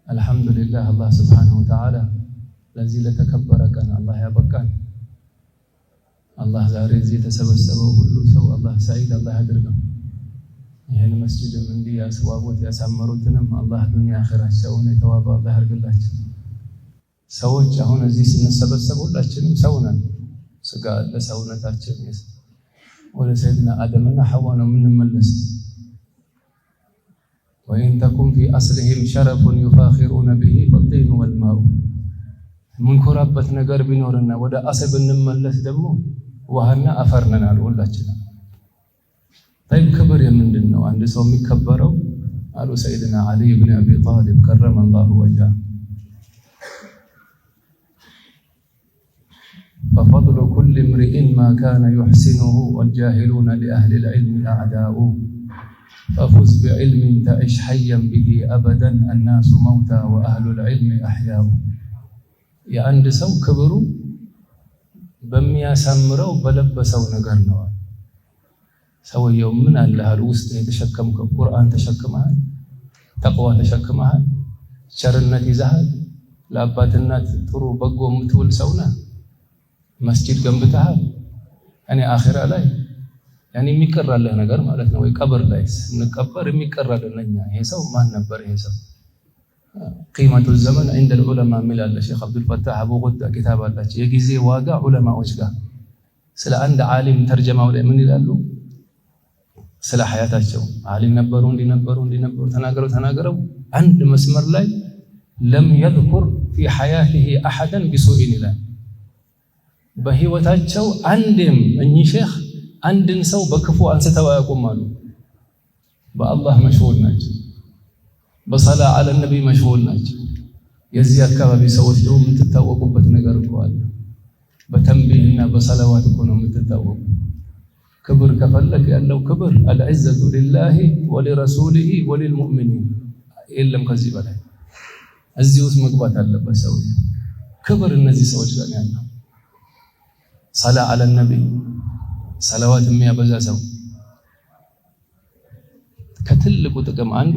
አልহামዱሊላህ አላህ Subhanahu Wa Ta'ala ለዚህ ለተከበረ ቀን አላህ ያበቃን። አላህ ዛሬ እዚህ የተሰበሰበው ሁሉ ሰው አላህ ሰዒድ አላህ ያድርገው። ይሄን መስጂድም እንዲህ ያስዋቡት ያሳመሩትንም አላህ ዱንያ አኺራቸውን የተዋበ አላህ ያርግላቸው። ሰዎች አሁን እዚህ ስንሰበሰብ ሁላችንም ሰው ነን። ስጋ ለሰውነታችን ወደ ሰይድና አደምና ሐዋ ነው የምንመለስ። وإن تكن في أصلهم شرف يفاخرون به فالطين والماء منكربت ነገር ቢኖርና ወደ አሰብ እንመለስ ደግሞ ውሃና አፈር ነን አሉ ሁላችንም። طيب ክብር የምንድነው? አንድ ሰው የሚከበረው አሉ ሰይድና አሊ ኢብኑ አቢ ጣሊብ كرم الله وجهه ففضل كل امرئ ما كان يحسنه والجاهلون لأهل العلم أعداء ففز بعلم تعش حيا به أبدا الناس موتى وأهل العلم أحياء የአንድ ሰው ክብሩ በሚያሳምረው በለበሰው ነገር ነው። ሰውየው ምን አለህ ውስጥ የተሸከምከው ቁርአን ተሸክመሃል፣ ተቅዋ ተሸክመሃል፣ ቸርነት ይዘሃል፣ ለአባትናት ጥሩ በጎ የምትውል ሰው ነህ፣ መስጂድ ገንብተሃል። እኔ አኺራ ላይ ያኔ የሚቀራልህ ነገር ማለት ነው ወይ ቀብር ላይ እንቀበር የሚቀራልህ ነኛ። ይሄ ሰው ማን ነበር? ይሄ ሰው ቂመቱ ዘመን عند العلماء ሚላል ሼክ አብዱል ፈታህ አቡ ጉዳ ኪታብ አላቸው የጊዜ ዋጋ ዑለማዎች ጋር ስለ አንድ ዓሊም ተርጀማው ላይ ምን ይላሉ? ስለ ሐያታቸው ዓሊም ነበሩ እንዲነበሩ ተናገረው አንድ መስመር ላይ لم يذكر في حياته احدا بسوء ይላል። በህይወታቸው አንድም እኚህ ሼክ አንድን ሰው በክፉ አንስተው አያውቁም አሉ። በአላህ መሽሁር ናቸው፣ በሰላ አለ ነብይ መሽሁር ናቸው። የዚህ አካባቢ ሰዎች ደግሞ የምትታወቁበት ነገር እኮ አለ። በተንቢህና በሰላዋት እኮ ነው የምትታወቁ። ክብር ከፈለክ ያለው ክብር አልዕዘቱ ሊላሂ ወሊረሱሊሂ ወሊልሙእሚኒን የለም ከዚህ በላይ። እዚህ ውስጥ መግባት አለበት ሰው። ክብር እነዚህ ሰዎች ጋር ያለው ሰላ አለ ነብይ ሰላዋት የሚያበዛ ሰው ከትልቁ ጥቅም አንዱ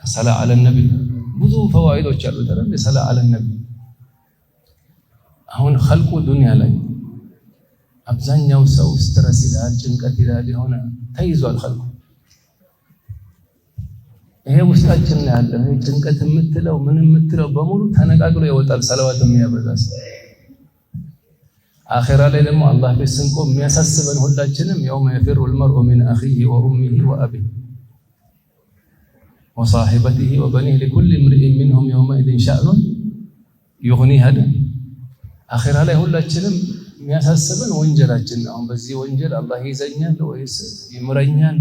ከሰላ አለ ነብይ ብዙ ፈዋኢዶች አሉት አይደል? ሰላ አለ ነብይ አሁን ኸልቁ ዱንያ ላይ አብዛኛው ሰው ስትረስ ይላል፣ ጭንቀት ይላል፣ የሆነ ተይዟል ኸልቁ። ይሄ ውስጣችን ላይ ያለ ጭንቀት የምትለው ምን የምትለው በሙሉ ተነቃቅሎ ይወጣል ሰላዋት የሚያበዛ ሰው። አኺራ ላይ ደግሞ አላህ ፊት ስንቆም የሚያሳስበን ሁላችንም يوم يفر المرء من أخيه وأمه وأبيه وصاحبته وبنيه لكل امرئ منهم يومئذ شأن يغنيه هذا አኺራ ላይ ሁላችንም የሚያሳስበን ወንጀላችን ነው። በዚህ ወንጀል አላህ ይዘኛል ወይስ ይምረኛል?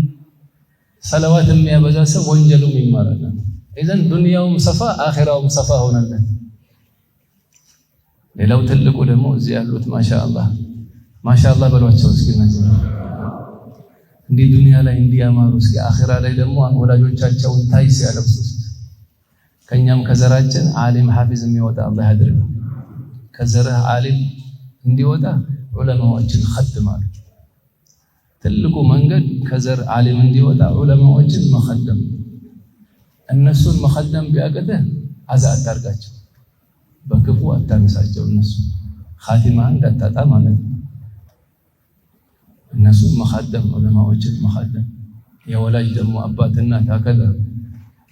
ሰላዋት የሚያበዛ ሰው ወንጀሉም ይማራል። ኢዘን ዱንያውም ሰፋ አኺራውም ሰፋ ሆነለት። ሌላው ትልቁ ደግሞ እዚህ ያሉት ማሻአላህ በሏቸው እስኪ እነዚህ እንዲህ ዱንያ ላይ እንዲያማሩ እስኪ አኺራ ላይ ደግሞ ወላጆቻቸውን ታይስ ያለብሱ። ከኛም ከዘራችን ዓሊም ሐፊዝ የሚወጣ አላህ ያድርግ። ከዘረህ ዓሊም እንዲወጣ ዑለማዎችን ኸድማሉ። ትልቁ መንገድ ከዘር ዓሊም እንዲወጣ ዑለማዎችን መኸደም። እነሱን መኸደም ቢያቅትህ አዛ አታርጋቸው፣ በክፉ አታነሳቸው። እነሱ ኻቲማ እንዳታጣ ማለት ነው። እነሱን መኸደም፣ ዑለማዎችን መኸደም። የወላጅ ደግሞ አባትና ታከለ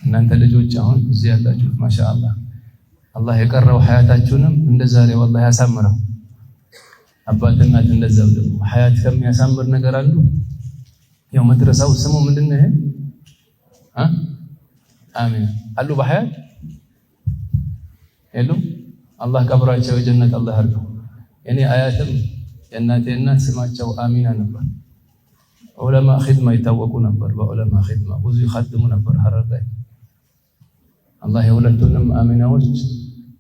እናንተ ልጆች አሁን እዚህ ያላችሁት ማሻአላህ አላህ የቀረው ሐያታችሁንም እንደዛሬ ወላሂ ያሳምረው። አባትና እንደዛው ደግሞ ሐያት ከሚያሳምር ነገር አንዱ ያው መድረሳው ስሙ ምንድነው? ይሄ አሚን አሉ በሐያት የሉ አላህ ቀብራቸው የጀነት አላህ ያርገው። የኔ አያትም የእናቴ እናት ስማቸው አሚና ነበር። ዑለማ ኺድማ ይታወቁ ነበር። በዑለማ ኺድማ ብዙ ይخدሙ ነበር ሐረር ላይ። አላህ የሁለቱንም አሚናዎች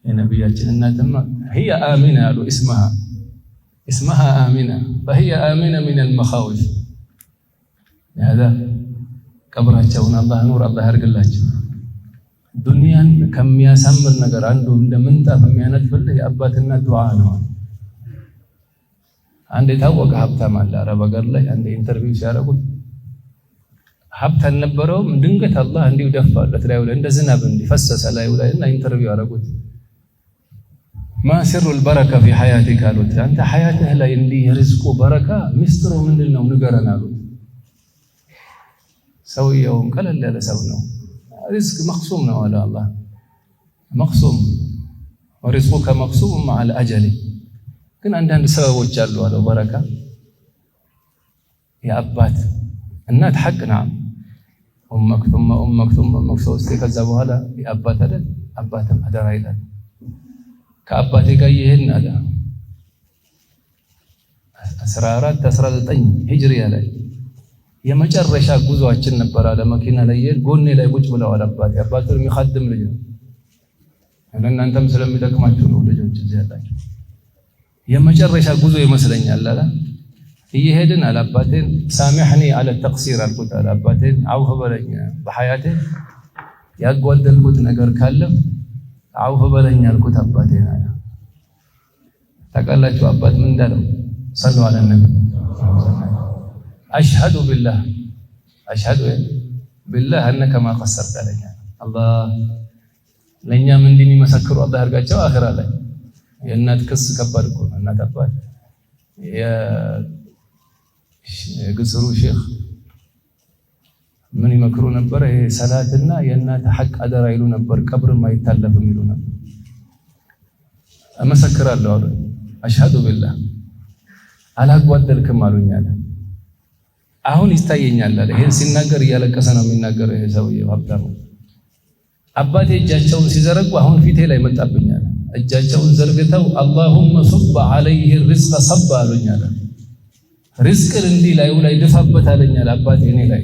የነብያችን እናትማ هي آمنة ያሉ اسمها آمنة فهي آمنة من المخاوف هذا ቀብራቸውን አላህ ኑር አላህ ያርግላቸው። ዱንያን ከሚያሳምር ነገር አንዱ እንደምንጣፍ የሚያነጥፍልህ የአባትና ዱዓ ነው። አንድ የታወቀ ሀብታም አለ አረብ ሀገር ላይ አንድ ኢንተርቪው ሲያደርጉት ሀብት አልነበረውም ድንገት አላህ እንዲሁ ደፋለት ላይ ወለ እንደ ዝናብ እንዲፈሰሰ ላይ ወለና ኢንተርቪው አረጉት ما سر البركه في حياتك አሉት አንተ ሐያትህ ላይ እንዲህ ሪዝቁ በረካ ሚስጥሩ ምንድነው ንገረን አሉት ሰውየውም ቀለል ያለ ሰው ነው ሪዝቅ መቅሱም ነው አለ አላህ መቅሱም ورزقك مقسوم مع الاجل ግን አንዳንድ ሰበቦች አሉ አለ በረካ የአባት እናት ሐቅ ነው امك ثم امك ثم امك ሶስት ከዛ በኋላ የአባት አይደል አባትም አደራ ይላል ከአባቴ ጋር ይሄን አለ 14 19 ሂጅሪያ ላይ የመጨረሻ ጉዟችን ነበር አለ መኪና ላይ ጎኔ ላይ ቁጭ ብለው አባቴ አባቱን የሚخدም ልጅ ነው እናንተም ስለሚደክማችሁ ነው ልጆች እዚህ ያላችሁ የመጨረሻ ጉዞ ይመስለኛል አለ ይሄድን አለ አባቴን ሳሚህኒ አለ ተቅሲር አልኩት አለ አባቴን አውፍ በለኝ በሐያቴ ያጓደልኩት ነገር ካለ አውፍ በለኝ አልኩት አባቴን አለ ተቀላችሁ አባት ምን እንዳለው ሰለላሁ ዐለይሂ ወሰለም አሽሀዱ ቢላህ አንከ ማ ቀሰርተ ለኛ አላህ ለኛም እንደሚመሰክሩ አላህ ያርጋቸው አኺራ ላይ የእናት ክስ ከባድ እኮ ነው እናት አባት የግስሩ ሼክ ምን ይመክሩ ነበር ይሄ ሰላትና የእናት ሐቅ አደራ ይሉ ነበር ቀብርም አይታለፍም ይሉ ነበር አመሰክራለሁ አሉ አሽሀዱ ቢላህ አላጓደልክም አሉኛል አሁን ይታየኛል አለ ይሄን ሲናገር እያለቀሰ ነው የሚናገረው ይሄ ሰውዬ ሀብታሙ አባቴ እጃቸውን ሲዘረጉ አሁን ፊቴ ላይ መጣብኛል እጃቸውን ዘርግተው اللهم صب عليه الرزق صب አሉኛል ሪዝቅን እንዲህ ላይ ድፋበት አለኛል አባቴ እኔ ላይ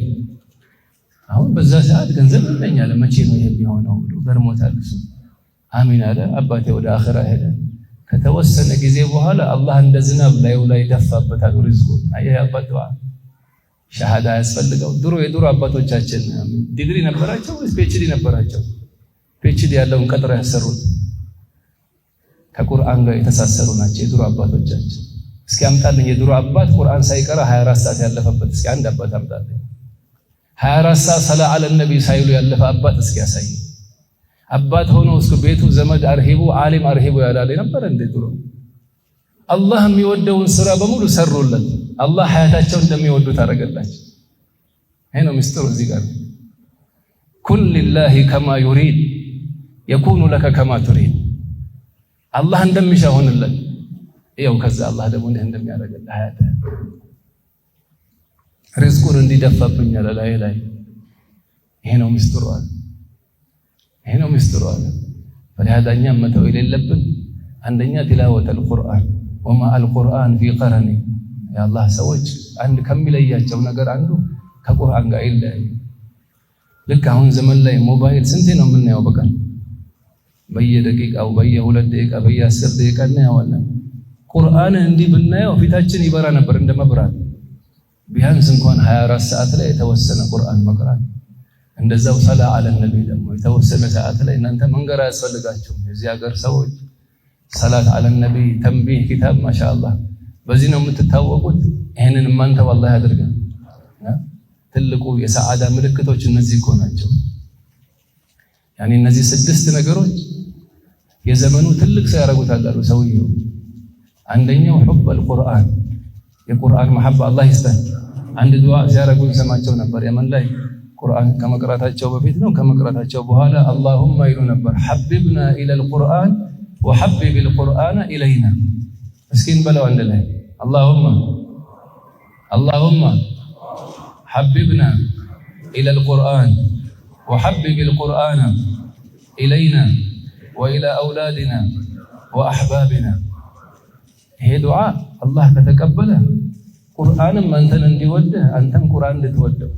አሁን በዛ ሰዓት ገንዘብ እንደኛለ መቼ ነው የሚሆነው ብሎ ገርሞታል እሱ አሚን አለ አባቴ ወደ አኺራ ሄደ ከተወሰነ ጊዜ በኋላ አላህ እንደ ዝናብ ላይ ደፋበታል ሪዝቁን አየህ አባቷ ሸሃዳ ያስፈልገው የድሮ አባቶቻችን ዲግሪ ነበራቸው ወይስ ፒኤችዲ ነበራቸው ፒኤችዲ ያለውን ቀጥራ ያሰሩት ከቁርአን ጋር የተሳሰሩ ናቸው የድሮ አባቶቻችን እስኪ አምጣልኝ የድሮ አባት ቁርአን ሳይቀራ 24 ሰዓት ያለፈበት እስኪ አንድ አባት አምጣልኝ 24 ሰዓት ሰላ አለ ነብይ ሳይሉ ያለፈ አባት እስኪ ያሳይ አባት ሆኖ እስከ ቤቱ ዘመድ አርሂቡ ዓሊም አርሂቡ ያላለ ነበር እንደ ድሮ አላህ የሚወደውን ስራ በሙሉ ሰሩለት አላህ ሐያታቸው እንደሚወዱት አረጋላቸው ይሄ ነው ምስጢሩ እዚህ ጋር ኩን ሊላሂ ከማ ዩሪድ يكون لك كما تريد አላህ እንደሚሻው ሆነለት ይኸው ከዛ አላህ ደግሞ እንደሚያደርግልህ ሐያት ሪዝቁን እንዲደፋብኝ ላይ ይሄ ነው ምስጢሩ አለ فلهذا እኛም መተው የሌለብን አንደኛ تلاوة القرآن وما القرآن في قرني يا الله ሰዎች አንድ ከሚለያቸው ነገር አንዱ ከቁርአን ጋር ይለያል ልክ አሁን ዘመን ላይ ሞባይል ስንቴ ነው የምናየው በቀን በየደቂቃው በየ2 ደቂቃ በየ10 ደቂቃ እናየዋለን ቁርአን እንዲህ ብናየው ፊታችን ይበራ ነበር እንደመብራት ቢያንስ እንኳን 24 ሰዓት ላይ የተወሰነ ቁርአን መቅራት እንደዛው ሰላ አለ ነብይ ደግሞ የተወሰነ ሰዓት ላይ እናንተ መንገር ያስፈልጋችሁ የዚህ ሀገር ሰዎች ሰላት አለ ነብይ ተንቢህ ኪታብ ማሻአላህ በዚህ ነው የምትታወቁት ይሄንን ማንተ والله ያድርገን ትልቁ የሰዓዳ ምልክቶች እነዚህ እኮ ናቸው ያኒ እነዚህ 6 ነገሮች የዘመኑ ትልቅ ሰው ያረጉታል አሉ ሰውየው አንደኛው حب القرآن የቁርአን መሐባ አላህ ይስጠን አንድ ዱዓ ሲያረጉ ሰማቸው ነበር የመን ላይ ቁርአን ከመቅራታቸው በፊት ነው ከመቅራታቸው በኋላ اللهم ይሉ ነበር حببنا الى القرآن وحبب القرآن الينا እስኪን በለው አንድ ላይ اللهم حببنا الى القرآن وحبب القرآن الينا والى اولادنا واحبابنا ይሄ ዱዓ አላህ ከተቀበለ ቁርአንም አንተን እንዲወድህ አንተም ቁርአን እንድትወደው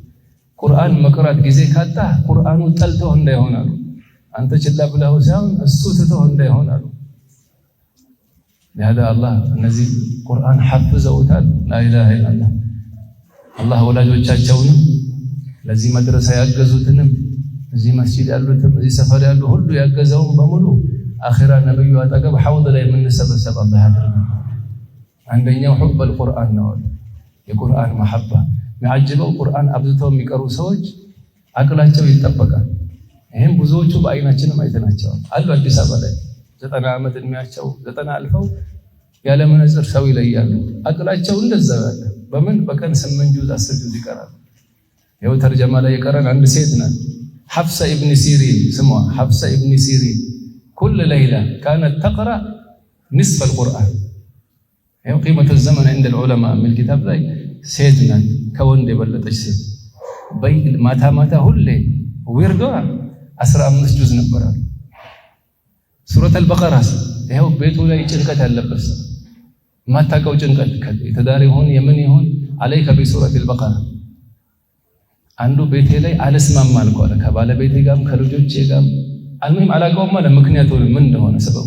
ቁርአን መቅራት ጊዜ ካጣ ቁርአኑ ጠልተው እንዳይሆናሉ አንተ ችላ ብለው ሳይሆን እሱ ትተው እንዳይሆናሉ ለሃዳ አላህ እነዚህ ቁርአን ሐፍዘውታል ላ ኢላሃ ኢላላህ አላህ ወላጆቻቸውን ለዚህ መድረሳ ያገዙትንም እዚህ መስጂድ ያሉትም እዚህ ሰፈር ያሉ ሁሉ ያገዘውን በሙሉ አኺራ ነብዩ አጠገብ ሐውድ ላይ የምንሰበሰብ አላህ ያድርገን አንደኛው حب القرآن ነው የቁርአን መሐባ የሚያጅበው ቁርአን አብዝተው የሚቀሩ ሰዎች አቅላቸው ይጠበቃል። ይሄን ብዙዎቹ በአይናችንም አይተናቸዋል አሉ። አዲስ አበባ ላይ 90 ዓመት እድሜያቸው 90 አልፈው ያለ መነጽር ሰው ይለያሉ። አቅላቸው እንደዛ ያለ በምን በቀን 8 ጁዝ 10 ጁዝ ይቀራል። ይኸው ተርጀማ ላይ የቀረን አንድ ሴት ናት ሐፍሳ ኢብኑ ሲሪን ስሟ ሐፍሳ ኢብኑ ሲሪን كل ليلة كانت تقرأ نصف القرآن ይኸው قيمة الزمن عند العلماء من الكتاب ላይ ሴት ናት ከወንድ የበለጠች ሴት ማታ ማታ ሁሌ ወርዷ 15 ጁዝ ነበር። ሱረቱ አልበቀራ ይኸው ቤቱ ላይ ጭንቀት ያለበት ማታቀው ጭንቀት የተዳሪ ሆን የምን ይሆን عليك بسورة البقرة አንዱ ቤቴ ላይ አልስማማ አልኳለ ከባለቤቴ ጋርም ከልጆቼ ጋርም አልሙሂም አላቀውም ማለት ምክንያቱ ምን እንደሆነ ሰበቡ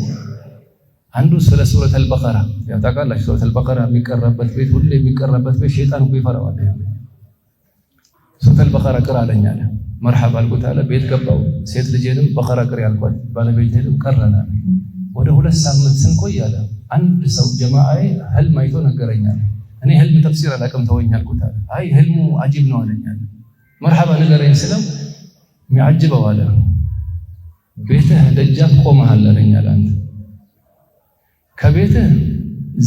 አንዱ ስለ ሱረቱ አልበቀራ ያታውቃላችሁ ሱረቱ አልበቀራ የሚቀራበት ቤት ሁሌ የሚቀራበት ቤት ሸይጣን እኮ ይፈራዋል። ሱረቱ አልበቀራ ቅራ አለኛለ መርሐባ አልኩት አለ ቤት ገባው ሴት ልጄንም በቀራ ቅሪ አልኳት ባለቤቴንም ቀረና ወደ 2 ሳምንት ስንቆይ አለ አንድ ሰው ጀማዓዬ ህልም አይቶ ነገረኛል። እኔ ህልም ተፍሲር አላውቅም ተወኝ አልኩት አለ አይ ህልሙ አጂብ ነው አለኛለ መርሐባ ነገረኝ ስለው የሚያጅበው አለ ቤትህ ደጃፍ ቆመሃል አለኛል አንተ ከቤትህ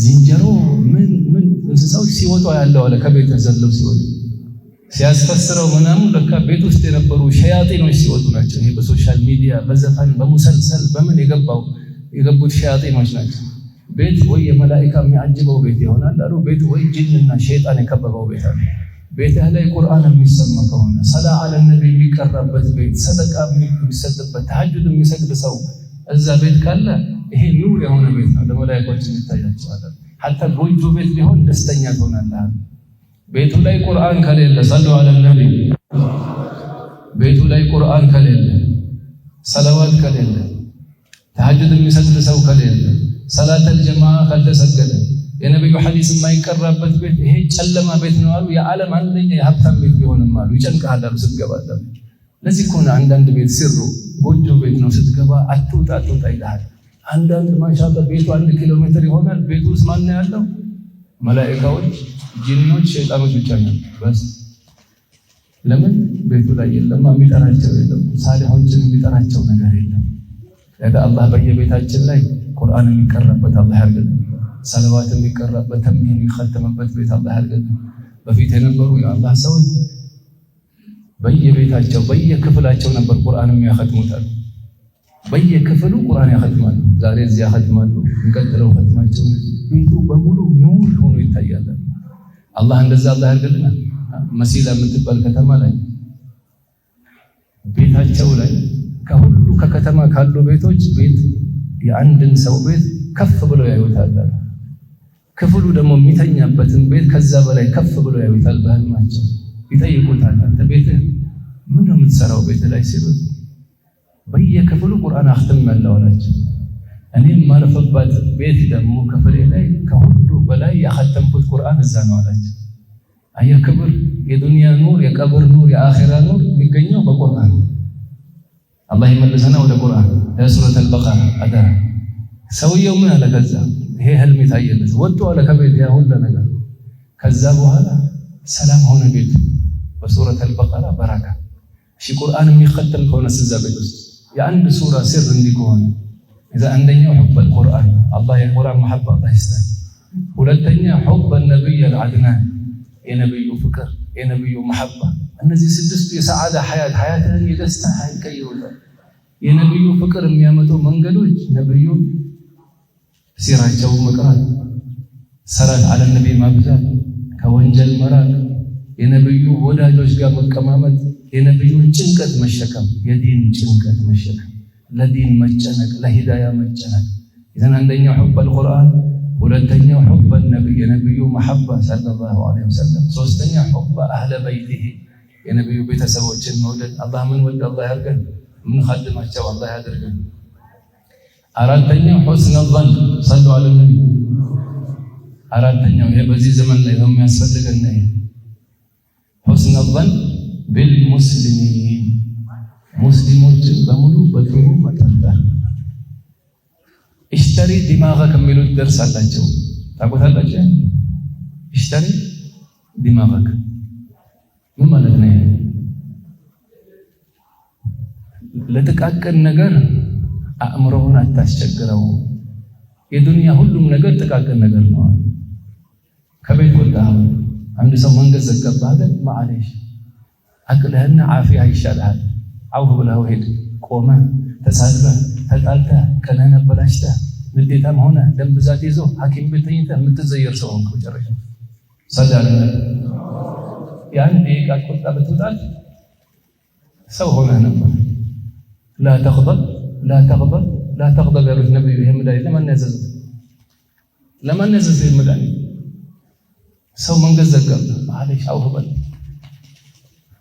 ዝንጀሮ ምን እንስሳዎች ሲወጡ ያለው አለ ከቤትህ ዘለው ሲወጡ ሲያስፈስረው ምናምን ለካ ቤት ውስጥ የነበሩ ሸያጢኖች ሲወጡ ናቸው። ይሄ በሶሻል ሚዲያ በዘፈን በሙሰልሰል በምን የገቡት ሸያጢኖች ናቸው። ቤት ወይ የመላእክት የሚያጅበው ቤት ይሆናል አሉ ቤት ወይ ጂንና ሸይጣን የከበበው ቤት አለ። ቤትህ ላይ ቁርአን የሚሰማ ከሆነ ሰላ አለ ነብይ የሚቀራበት ቤት ሰደቃ የሚሰጥበት ተሐጁድ የሚሰግድ ሰው እዛ ቤት ካለ ይሄ ኑር የሆነ ቤት ነው። ለመላእክቶች ይታያቸዋል። ሐታ ጎጆ ቤት ቢሆን ደስተኛ ትሆናለህ። ቤቱ ላይ ቁርአን ከሌለ ሰሉ አለ ነብይ ቤቱ ላይ ቁርአን ከሌለ ሰላዋት ከሌለ ተሐጁድ የሚሰግድ ሰው ከሌለ ሰላተል ጀማዓ ካልተሰገደ የነብዩ ሐዲስ የማይቀራበት ቤት ይሄ ጨለማ ቤት ነው አሉ። የዓለም አንደኛ የሀብታም ቤት ቢሆንም አሉ ይጨንቃል አሉ ስትገባ። ለዚህ እኮ ነው አንዳንድ ቤት ሲሩ ጎጆ ቤት ነው ስትገባ አትውጣ ይላል። አንዳንድ ማሻአላህ ቤቱ 1 ኪሎ ሜትር ይሆናል። ቤቱ ውስጥ ማን ነው ያለው? መላእክቶች፣ ጂኖች፣ ሸይጣኖች ብቻ ነው በስ። ለምን ቤቱ ላይ የለም የሚጠራቸው የለም። ሳሊሖችን የሚጠራቸው ነገር የለም። አላህ በየቤታችን ላይ ቁርአን የሚቀራበት አላህ ያርግልን። ሰለዋት የሚቀራበት ተምሂድ የሚختمበት ቤት አላህ ያርግልን። በፊት የነበሩ የአላህ ሰዎች በየቤታቸው በየክፍላቸው ነበር ቁርአን የሚያختሙታል። በየክፍሉ ቁርአን ያختማሉ። ዛሬ እዚህ ያختማሉ፣ እንቀጥለው ختማቸው ቤቱ በሙሉ ኑር ሆኖ ይታያል። አላህ እንደዛ አላህ ያርግልን። መሲላ የምትባል ከተማ ላይ ቤታቸው ላይ ከሁሉ ከከተማ ካሉ ቤቶች ቤት የአንድን ሰው ቤት ከፍ ብሎ ያዩታል። ክፍሉ ደግሞ የሚተኛበትን ቤት ከዛ በላይ ከፍ ብሎ ያዩታል። በህልማቸው ይጠይቁታል አንተ ቤትህ ምን ነው የምትሰራው ቤት ላይ ሲሉት በየክፍሉ ቁርአን አختም ያለዋላቸው እኔም ማረፈባት ቤት ደግሞ ክፍሌ ላይ ከሁሉ በላይ ያختምኩት ቁርአን እዛ ነው አላቸው። አየህ ክብር የዱንያ ኑር የቀብር ኑር የአኺራ ኑር የሚገኘው በቁርአን ነው። አላህ ይመልሰና ወደ ቁርአን ለሱረቱ አልበቀራ አዳራ ሰውየው ምን አለ ከዛ ይሄ ህልም ይታየለት ወጥቶ አለ ከቤት ያ ሁሉ ነገር ከዛ በኋላ ሰላም ሆነ ቤት በሱረቱ አልበቀራ በረካ። እሺ ቁርአን የሚختም ከሆነ እዛ ቤት ውስጥ የአንድ ሱራ ስር እንዲሆን اذا አንደኛው حب القرآن አላህ የቁርአን መሐባ አላህ ይስጣል። ሁለተኛ حب النبي العدنان የነብዩ ፍቅር የነብዩ መሐባ እነዚህ ስድስቱ የሰዓዳ ሐያትን የደስታ ኃይል ቀይሩታል። የነብዩ ፍቅር የሚያመጡ መንገዶች ነብዩ ሲራቸው መቅራት፣ ሰላት አለ ነብይ ማብዛት፣ ከወንጀል መራቅ፣ የነብዩ ወዳጆች ጋር መቀማመጥ፣ የነብዩን ጭንቀት መሸከም፣ የዲን ጭንቀት መሸከም፣ ለዲን መጨነቅ፣ ለሂዳያ መጨነቅ። إذن አንደኛው حب القرآن፣ ሁለተኛው حب النبي የነብዩ መሐባ ሰለላሁ ዐለይሂ ወሰለም፣ ሶስተኛ حب اهل بيته የነብዩ ቤተሰቦችን መውደድ። አላህ ምን ወደ አላህ ያርገን ምን ኸድማቸው አላህ ያደርገን። አራተኛው حسن الظن صلوا على النبي። አራተኛው ይሄ በዚህ ዘመን ላይ ነው የሚያስፈልገን ነው حسن الظن بالمسلمين ሙስሊሞችን በሙሉ በጥሩ መጠርጠር። اشتري دماغك የሚሉት ደርስ አላቸው ታውቁታላችሁ። اشتري دماغك ምን ማለት ነው? ለጥቃቅን ነገር አእምሮህን አታስቸግረው። የዱንያ ሁሉም ነገር ጥቃቅን ነገር ነው። ከቤት ወጣህ አንድ ሰው መንገድ ዘጋብህ አይደል? ማዓለሽ አቅልህና ዓፊያ ይሻልሃል። አውፍ ብለህ ሄድ። ቆመህ ተሳድበህ ተጣልተህ ቀንህን አበላሽተህ ንዴታም ሆነ ደም ብዛት ይዞ ሐኪም ቤት ተኝተህ የምትዘየር ሰው ነው ጨረሻ ሰላም ያን ደቂቃ ቆጣ ብትወጣት ሰው ሆነህ ነበር። لا تغضب لا تغضب لا تغضب يا النبي يهمداي لما نزل يهمداي ሰው መንገድ ዘጋብህ ማዓለሽ አውፍ በለው።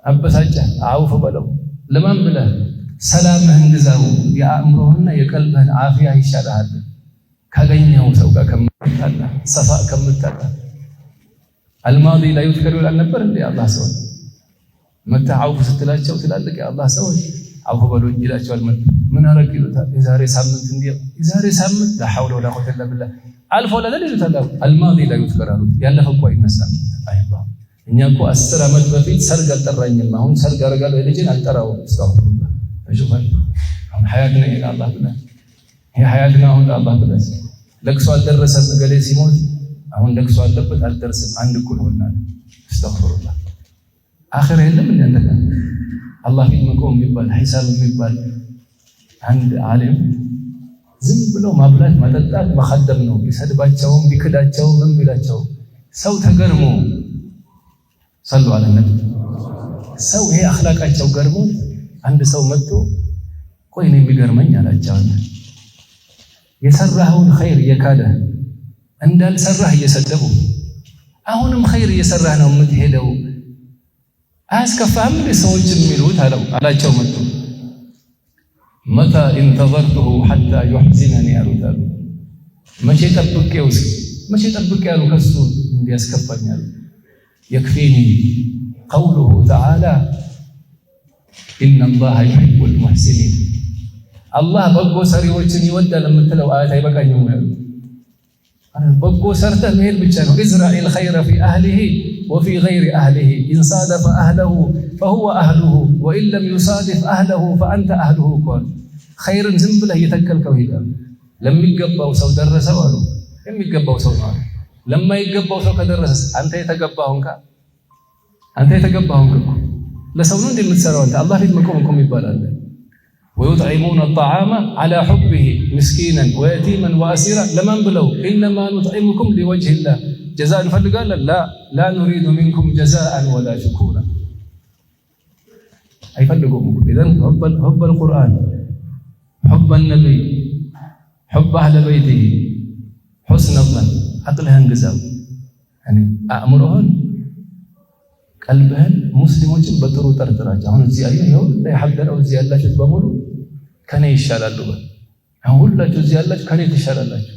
አበሳጨህ አውፍ በለው። ለማን ብለህ ሰላምህን ግዛው። የአእምሮህና የቀልብህን ዓፊያ ይሻልሃል ካገኘው ሰው ጋር ከምትጣላ ሰፋ ከምትጣላ። الماضي لا يذكر ولا ነበር እንዴ? አላህ ሰው መታ አውፍ ስትላቸው ትላልቅ የአላህ ሰዎች አውፍ በሉኝ ይላቸዋል። ምን አረግ ይሉታል። የዛሬ ሳምንት لا حول ولا قوة الا بالله አልፎ ለደል ይሉታል። الماضي لا يذكر አሉት። ያለፈ እኮ አይነሳም። አይባ እኛ እኮ 10 ዓመት በፊት ሰርግ አልጠራኝም፣ አሁን ሰርግ አረጋለሁ ልጅን አልጠራውም። አስተግፍሩላህ እሹፋል። አሁን ሐያት ነው ይላል አላህ ብለህ ይሄ ሐያት ነው አሁን አላህ ብለህ ለቅሶ አልደረሰም ገሌ ሲሞት አሁን ለቅሶ አለበት አልደረሰም አንድ እኩል ሆናል። አስተግፍሩላህ አኺራ የለም እንዴ? አላህ ፊት መቆም የሚባል ሒሳብ የሚባል አንድ ዓሊም ዝም ብሎ ማብላት መጠጣት መኸደም ነው። ቢሰድባቸውም ቢክዳቸውም ምን ቢላቸው ሰው ተገርሞ ሰሉ ዐለ ነብይ ሰው ይሄ አኽላቃቸው ገርሞ አንድ ሰው መጥቶ ቆይ ነው የሚገርመኝ አላቸው። የሰራኸውን ኸይር እየካደ እንዳልሰራህ እየሰደቡ አሁንም ኸይር እየሰራህ ነው የምትሄደው አያስከፋህም ሰዎች የሚሉት አላቸው። መጥቶ متى انتظرته حتى يحزنني አሉታል። መቼ ጠብቄ ያሉ ከሱ እንዲያስከፋኛል። يكفيني قوله تعالى إن الله يحب المحسنين الله በጎ ሰሪዎችን ይወዳል የምትለው አያት አይበቃኝም ያሉ በጎ ሰርተህ መሄድ ብቻ ነው። إزرع الخير في أهله وفي غير أهله إن صادف أهله فهو أهله وإن لم يصادف أهله فأنت أهله قال خير ዝም ብለህ እየተከልከው ሄዳል። ለሚገባው ሰው ደረሰው አሉ የሚገባው ሰው ነው። ለማይገባው ሰው ከደረሰስ አንተ የተገባውን ለሰው ነው እንደምትሰራው አንተ አላህ ፊት መቆም ይባላል። ويطعمون الطعام على حبه مسكينا ويتيما واسيرا لمن بلوا انما نطعمكم لوجه الله جزاء እንፈልጋለን لا نريد منكم جزاء ولا شكورا አይፈልጉም። اذا حب القرآن حب النبي حب اهل بيته حسن الظن عقلህን ግዛው አእምሮህን ቀልብህን ሙስሊሞችን በጥሩ ጠርጥራቸው። አሁን እዚህ አየው ለሐደረው እዚህ ያላችሁት በሙሉ ከኔ ይሻላሉ። አሁን ሁላችሁ እዚህ ያላችሁ ከኔ ትሻላላችሁ።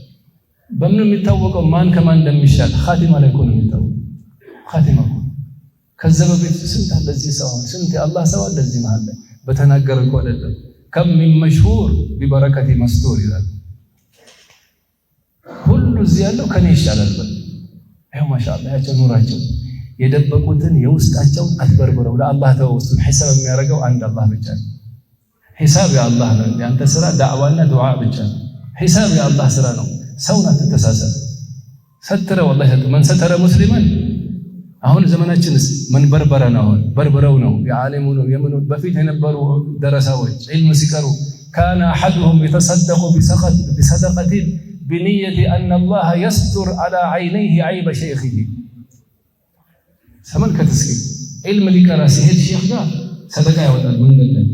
በምን የሚታወቀው ማን ከማን እንደሚሻል ኻቲማ ላይ ነው የሚታወቀው። ኻቲማ ከዛ በፊት ስንት አለ እዚህ ሰው ስንት የአላህ ሰው አለ እዚህ መሃል ላይ በተናገረ እኮ አይደለም ከም من مشهور ببركة مستور ይላል። ሁሉ እዚህ ያለው ከኔ ይሻላል በል አይው ማሻአላህ ያቸው ኑራቸው የደበቁትን የውስጣቸው አትበርብረው ለአላህ ተወሱን ሒሳብ የሚያደርገው አንድ አላህ ብቻ ነው። ሒሳብ የአላህ ነው። ያንተ ስራ ዳዕዋና ዱዓ ብቻ ነው። ሒሳብ የአላህ ስራ ነው። ሰውን አትተሳሰብ። ሰትረ ወላሂ መን ሰተረ ሙስሊማን አሁን ዘመናችንስ ምን በርበረ ነው በርበረው ነው የዓሊሙ ነው የምኑ በፊት የነበሩ ደረሳዎች ዒልም ሲቀሩ كان احدهم يتصدق بصدقه بنيه ان الله يستر على عينيه عيب شيخه ሰመን ከተስኪ ዒልም ሊቀራ ሲሄድ ሼኽ ጋር ሰደቃ ያወጣል። መንገድ ላይ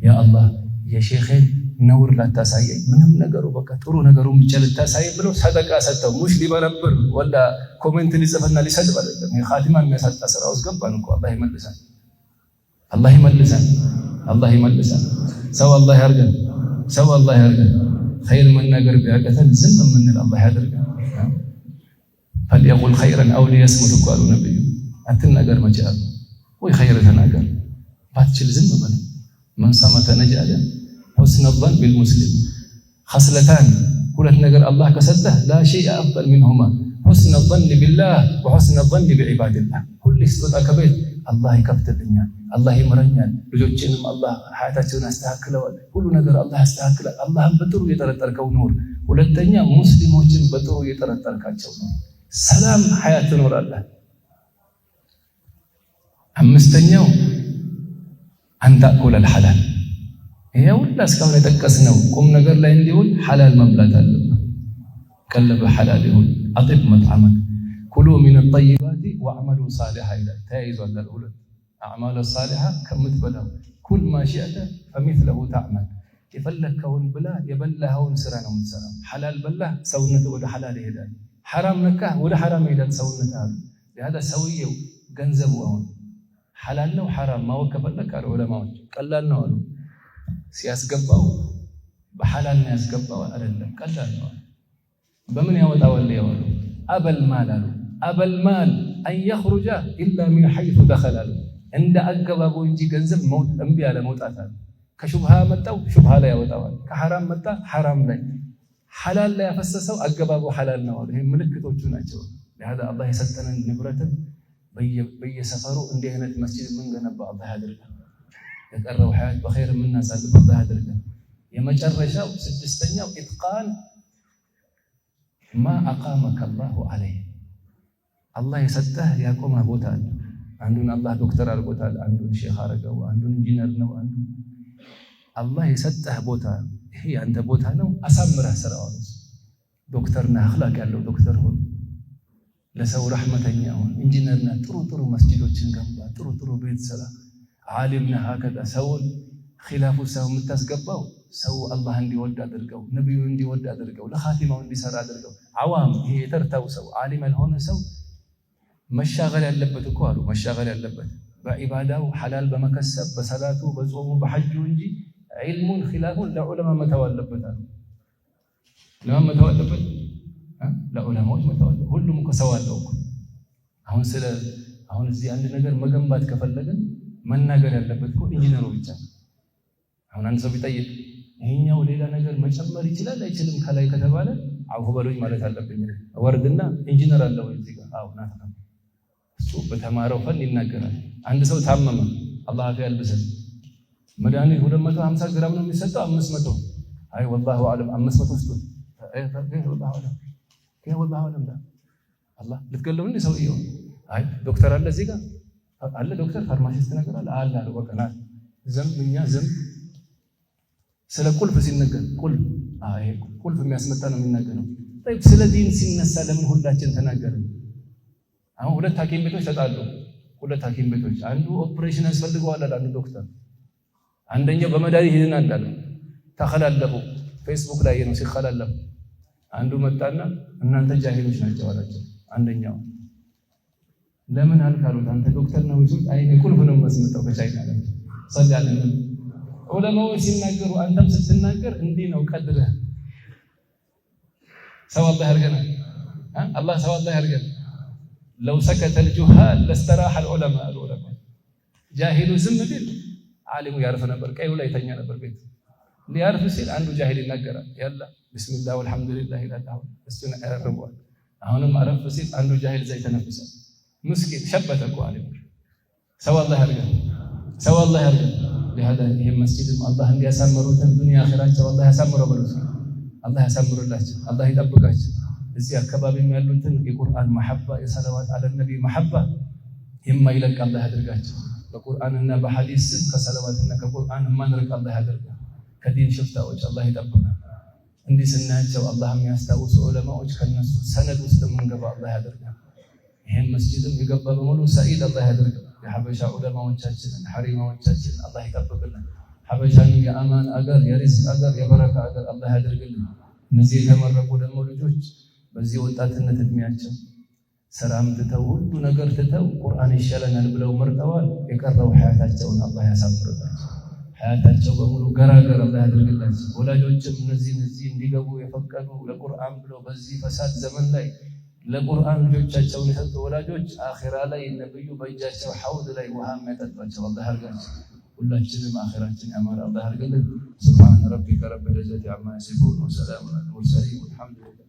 ያ አላህ የሼኽን ነውር ላታሳየኝ ምንም ነገሩ በቃ ጥሩ ነገሩን ብቻ ልታሳየኝ ብሎ ሰደቃ ሰጠው። ሙሽ ሊበረብር ወላ ኮሜንት ሊጽፍና ሊሰድብ አይደለም። የኻቲማ የሚያሳጣ ስራ ውስጥ ገባን እኮ። አላህ ይመልሳል። ሰው አላህ ያርገን። ኸይር መናገር ቢያቀተን ዝም የምንል አላህ ያድርገን። فليقل خيرا او ليصمت قالوا نبي አትናገር መቻል ወይ ኸይር ተናገር ባትችል ዝም በል። من صمت نجا حسن الظن بالمسلم خصلتان ሁለት ነገር አላህ ከሰጠህ لا شيء افضل منهما حسن الظن بالله وحسن الظن بعباد الله ሁሌ ስትወጣ ከቤት አላህ ይከፍትልኛል፣ አላህ ይምረኛል፣ ልጆችንም አላህ ሀያታቸውን ያስተካክለዋል፣ ሁሉ ነገር አላህ ያስተካክላል። አላህን በጥሩ እየጠረጠርከው ኑር። ሁለተኛ ሙስሊሞችን በጥሩ እየጠረጠርካቸው ነው። ሰላም ሀያት ትኖራለህ። አምስተኛው አንተአኩለል ሐላል። ይሄ ሁሉ እስካሁን የጠቀስነው ቁም ነገር ላይ እንዲሆን ሐላል መብላት አለብህ። ቀለበ ሐላል ይሁን። አጢብ መጥዓመክ ኩሉ ሚነ ጠይባቲ ወአዕመሉ ሳሊሐ ይላል። ተያይዟል። ሁለት አዕማሉ ሳሊሐ ከምትበላው ኩል ማ ሺእተ ፈሚስለሁ ተዕመል። የፈለግከውን ብላ፣ የበላኸውን ስራ ነው የምትሰራው። ሐላል በላህ ሰውነትህ ወደ ሐላል ይሄዳል። ሐራም ነካህ ወደ ሐራም ይሄዳል ሰውነትህ አሉ። ያለ ሰውየው ገንዘቡ አሁን ሐላል ነው ሐራም ማወቅ ከፈለክ አሉ ዑለማዎች ቀላል ነው አሉ። ሲያስገባው በሐላል ነው ያስገባው አይደለም፣ ቀላል ነው። በምን ያወጣዋል ያወሉ አበል ማል አሉ። አበል ማል አን የኽሩጀ ኢላ ሚን ሐይሱ ደኸለ አሉ። እንደ አገባቡ እንጂ ገንዘብ እምቢ ያለ መውጣት አሉ። ከሹብሃ መጣው ሹብሃ ላይ ያወጣዋል። ከሐራም መጣ ሐራም ላይ። ሐላል ላይ ያፈሰሰው አገባቡ ሐላል ነው አሉ። ይሄ ምልክቶቹ ናቸው። ለሃዳ አላህ የሰጠንን ንብረትን በየሰፈሩ እንዲህ አይነት መስጂድ የምንገነባ አላህ ያድርገን። የቀረው ሐያት በኸይር የምናሳልፍ አላህ ያድርገን። የመጨረሻው ስድስተኛው ኢትቃን ማ አቃመከ አላሁ ዐለይህ። አላህ የሰጠህ ያቆመህ ቦታ አለ። አንዱን አላህ ዶክተር አድርጎታል፣ አንዱን ሼክ አረገው፣ አንዱን ኢንጂነር ነው፣ አንዱ አላህ የሰጠህ ቦታ ይሄ ያንተ ቦታ ነው። አሳምረህ ስራው። ዶክተር ነህ፣ አኽላቅ ያለው ዶክተር ሁን። ለሰው ረሕመተኛ ሁን። ኢንጂነር ነህ፣ ጥሩ ጥሩ መስጂዶችን ገንባ፣ ጥሩ ጥሩ ቤት ስራ። ዓሊም ነህ፣ ሀከዛ ሰውን ኺላፉ ሰው የምታስገባው ሰው አላህ እንዲወድ አድርገው፣ ነቢዩ እንዲወድ አድርገው፣ ለኻቲማው እንዲሰራ አድርገው። ዓዋም ይሄ የተርታው ሰው ዓሊም ያልሆነ ሰው መሻገል ያለበት እኮ አሉ መሻገል ያለበት በዒባዳው ሐላል በመከሰብ በሰላቱ በጾሙ በሐጁ እንጂ ዒልሙን ኺላፉን ለዑለማ መተው አለበት አሉ። ለማን መተው አለበት? ለዑለማዎች መተው አለበት። ሁሉም እኮ ሰው አለው እኮ። አሁን እዚህ አንድ ነገር መገንባት ከፈለግን መናገር ያለበት እኮ ኢንጂነሩ ብቻ። አሁን አንድ ሰው ቢጠይቅ ይሄኛው ሌላ ነገር መጨመር ይችላል አይችልም ከላይ ከተባለ አውሁ በሉኝ ማለት አለብኝ። ወርድና ኢንጂነር አለው እዚህ ጋር አው ናታ እሱ በተማረው ፈን ይናገራል። አንድ ሰው ታመመ፣ አላህ አፍ ያልብሰን። መድኃኒት 250 ግራም ነው የሚሰጠው 500 አይ ወላሂ አለም 500 ስጡት። ወላሂ አለም አላህ ልትገለው እንደ ሰውየው። አይ ዶክተር አለ እዚህ ጋር አለ ዶክተር ፋርማሲስት ነገር አለ አለ ወቀና እኛ ዘም ስለ ቁልፍ ሲነገር ቁልፍ የሚያስመጣ ነው የሚናገረው። طيب ስለ ዲን ሲነሳ ለምን ሁላችን ተናገርን? አሁን ሁለት ሐኪም ቤቶች ተጣሉ። ሁለት ሐኪም ቤቶች አንዱ ኦፕሬሽን ያስፈልገዋል አለ አንዱ ዶክተር፣ አንደኛው በመድኃኒት ሄድና እንዳለ ተኸላለፉ። ፌስቡክ ላይ ነው ሲኸላለፉ። አንዱ መጣና እናንተ ጃሂሎች ናቸው አላቸው። አንደኛው ለምን አልካሉት? አንተ ዶክተር ነው ይዙ አይ ቁልፍ ነው መስመጣው ከቻይና ላይ ሰላልን ዑለማዎች ሲናገሩ አንተም ስትናገር እንዲህ ነው ቀድረህ። ሰው አላህ ያርገና አላህ ሰው አላህ ያርገና። لو سكت الجهال لاستراح العلماء ጃሂሉ ዝም ቢል ዓሊሙ ያርፍ ነበር፣ ቀዩ ላይ ተኛ ነበር። ቤት ሊያርፍ ሲል አንዱ ጃሂል ይናገራል። ያላ ቢስሚላህ ወልሐምዱሊላህ ይላል። እሱን ያርፈዋል። አሁንም አረፍ ሲል አንዱ ጃሂል ዘይ ተነፍሳል። ምስኪን ሸበተ እኮ ዓሊሙ። ሰው አላህ ያርገና፣ ሰው አላህ ያርገና። ለهذا ይሄ መስጂድም አላህ እንዲያሳምሩትን ዱንያ አኺራቸው አላህ ያሳምረው በሉት። አላህ ያሳምሩላችሁ፣ አላህ ይጠብቃችሁ። እዚህ አካባቢም ያሉትን የቁርአን መሐባ የሰላዋት አለ ነቢ መሐባ የማይለቅ አላህ ያድርጋችሁ። በቁርአንና በሐዲስ ከሰላዋትና ከቁርአን ማንረቅ አላህ ያድርጋችሁ። ከዲን ሽፍታዎች አላህ ይጠብቃል። እንዲህ ስናያቸው አላህ የሚያስታውሱ ዑለማዎች ከነሱ ሰነድ ውስጥ የምንገባ አላህ ያድርጋል። ይሄን መስጂድም የገባ በሙሉ ሰዒድ አላህ ያድርጋል። የሐበሻ ዑለማዎቻችንን ሐሪማዎቻችንን አላህ ይጠብቅልን። ሐበሻን የአማን አገር የሪዝቅ አገር የበረካ አገር አላህ ያድርግልን። እነዚህ የተመረቁ ደግሞ ልጆች በዚህ ወጣትነት እድሜያቸው ሰላም ትተው ሁሉ ነገር ትተው ቁርአን ይሻለናል ብለው መርጠዋል። የቀረው ሐያታቸውን አላህ ያሳምርላቸው። ሐያታቸው በሙሉ ገራገር አላህ ያድርግላቸው። ወላጆችም እነዚህ እንዲገቡ የፈቀዱ ለቁርአን ብለው በዚህ ፈሳድ ዘመን ላይ ለቁርአን ልጆቻቸውን የሰጡ ወላጆች አኺራ ላይ ነብዩ በእጃቸው ሐውድ ላይ ውሃ የሚያጠጧቸው አላህ ያርጋቸው። ሁላችንም አኺራችን ያማረ አላህ ያርግልን። ሱብሃነ ረቢከ ረቢል ዒዘቲ ዐማ የሲፉን ወሰላሙን ዐለል ሙርሰሊን ወልሐምዱሊላህ